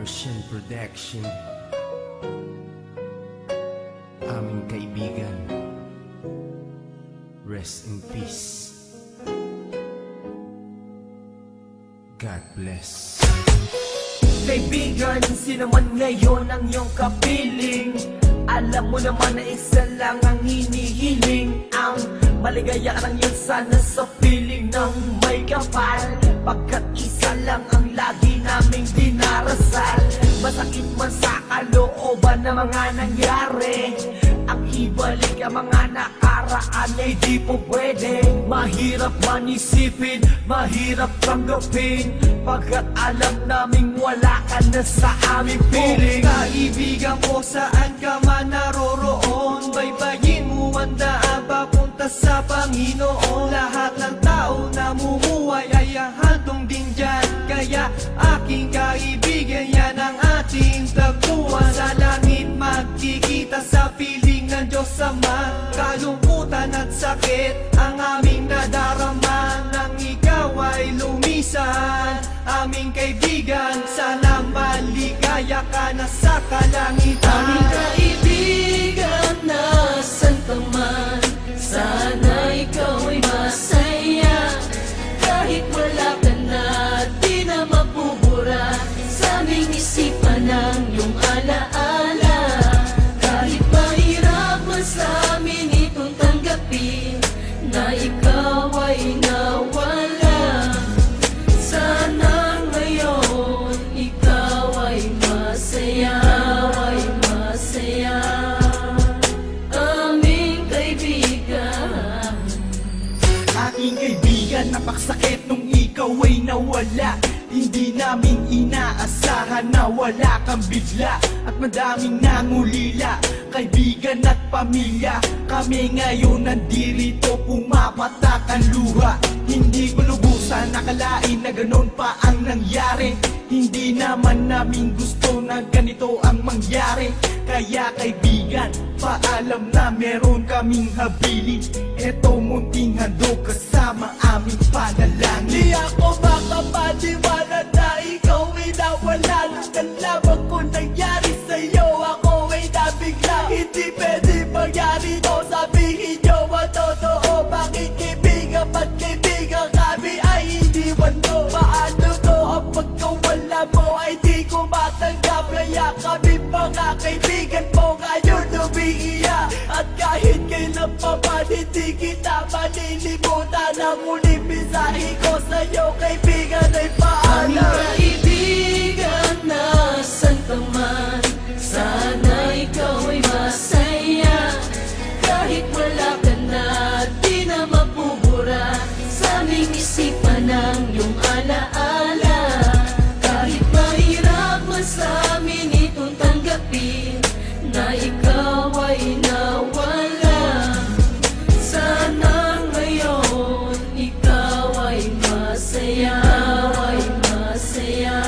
Ocean Production. Aming kaibigan, rest in peace. God bless. Kaibigan, sino man ngayon ang iyong kapiling? Alam mo naman na isa lang ang hinihiling. Ang maligaya ka lang yun sana sa piling ng may kapal, pagkat isa lang ang lagi naming dinarasal. Masakit man sa kalooban na mga nangyari, ang ibalik ang mga nakaraan ay di po pwede. Mahirap man isipin, mahirap tanggapin, pagkat alam naming wala ka na sa aming piling. Kaibigan ko, saan ka man naroroon, baybayin mo ang daan papunta sa Panginoon. Lahat ng tao na mumuhay ay handong din dyan, kaya aking kaibigan, yan ang ating tagpuan. Sa langit magkikita sa piling ng Diyos Ama, kalungkutan at sakit ang aming nadarama. Nang ikaw ay lumisan, aming kaibigan, sana maligaya ka na sa kalangitan. Aming kaibigan, nasan ka man, sana ikaw ay masaya. Kahit wala ka na, di na mapubura sa aming isipan ng iyong alaala. Kahit mahirap man sa amin itong tanggapin na ikaw ay nawala, sana ngayon ikaw ay masaya, ay masaya. Aming kaibigan, Aking kaibigan, napakasakit nung ikaw ay nawala. Hindi namin inaasahan na wala kang bigla, at madaming nangulila, kaibigan at pamilya. Kami ngayon nandirito, pumapatak ang luha. Hindi ko lubusan nakalain na ganon pa ang nangyari. Hindi naman namin gusto na ganito ang mangyari. Kaya kaibigan, paalam na meron kaming habilin. Eto munting handog kasama aming panalangin. Di ako makapaniwala na ikaw ay nawala. Nung nalaman ko nangyari sa'yo, ako ay nabigla. Hindi pwede mangyari to, sabihin nyo ang totoo. Bakit kaibigan, ba't kaibigan kami ay iniwan mo? Paano to ang pagkawala mo ay di ko matanggap. Kaya kami mga kaibigan mo ngayon umiiyak, at kahit kailan pa man hindi kita malilimutan. Ang muling mensahe ko sa'yo kaibigan ay aming paalam. kaibigan, nasan ka man, sana ikaw ay masaya. Kahit wala ka na, di na mapubura sa aming isipan ng iyong alaala. Kahit mahirap man sa amin itong tanggapin na ikaw ay nawala, sana ngayon ikaw ay masaya, ay masaya.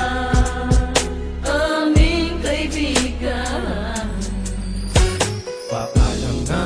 Aming kaibigan, Paalam na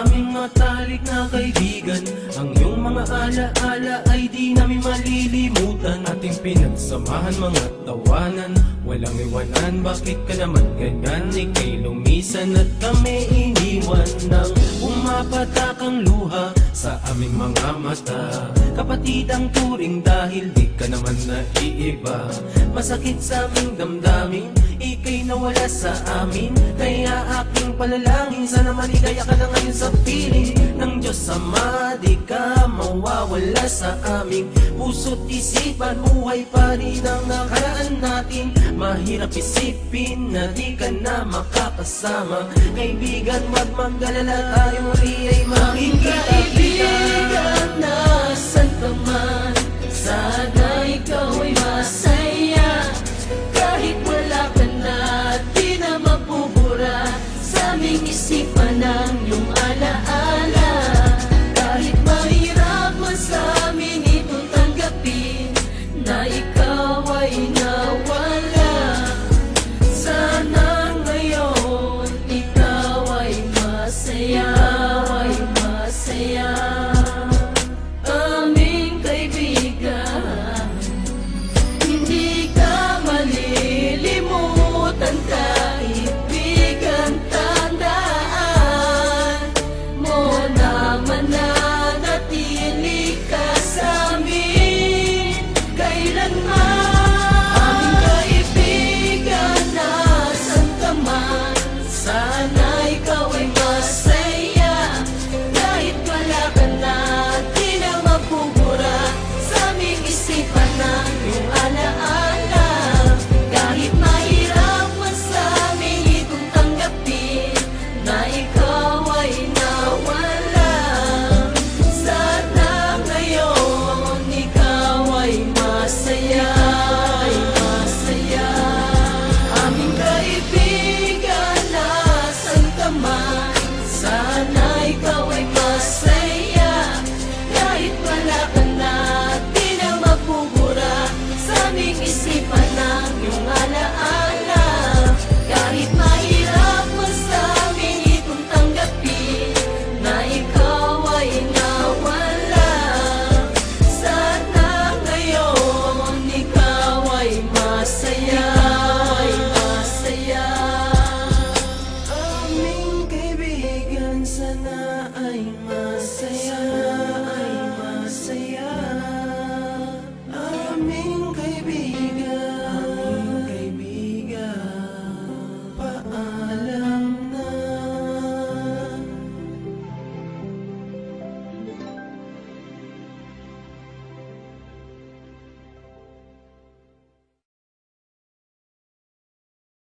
aming matalik na kaibigan, ang iyong mga alaala ay di namin malilimutan. Ating pinagsamahan mga tawanan, walang iwanan. Bakit ka naman ganyan? Ika'y lumisan at kami iniwan. Nang umapatak ang luha sa aming mga mata, kapatid ang turing dahil di ka naman naiiba. Masakit sa aming damdamin, ika'y nawala sa amin. Kaya aking panalangin, sana maligaya ka na ngayon sa piling ng Diyos Ama. Di ka mawawala sa aming puso't isipan, buhay pa rin ang nakaraan natin. Mahirap isipin na di ka na makakasama. Kaibigan, wag mag-alala, tayo muli ay makikita. kaibigan, nasan ka man, sana ikaw ay masaya. Kahit wala ka na, di na mapubura sa aming isipan ng iyong alaala. Kahit mahirap man sa amin itong tanggapin na ikaw ay nawala, sana ngayon ikaw ay masaya, ay masaya. Aming kaibigan, ay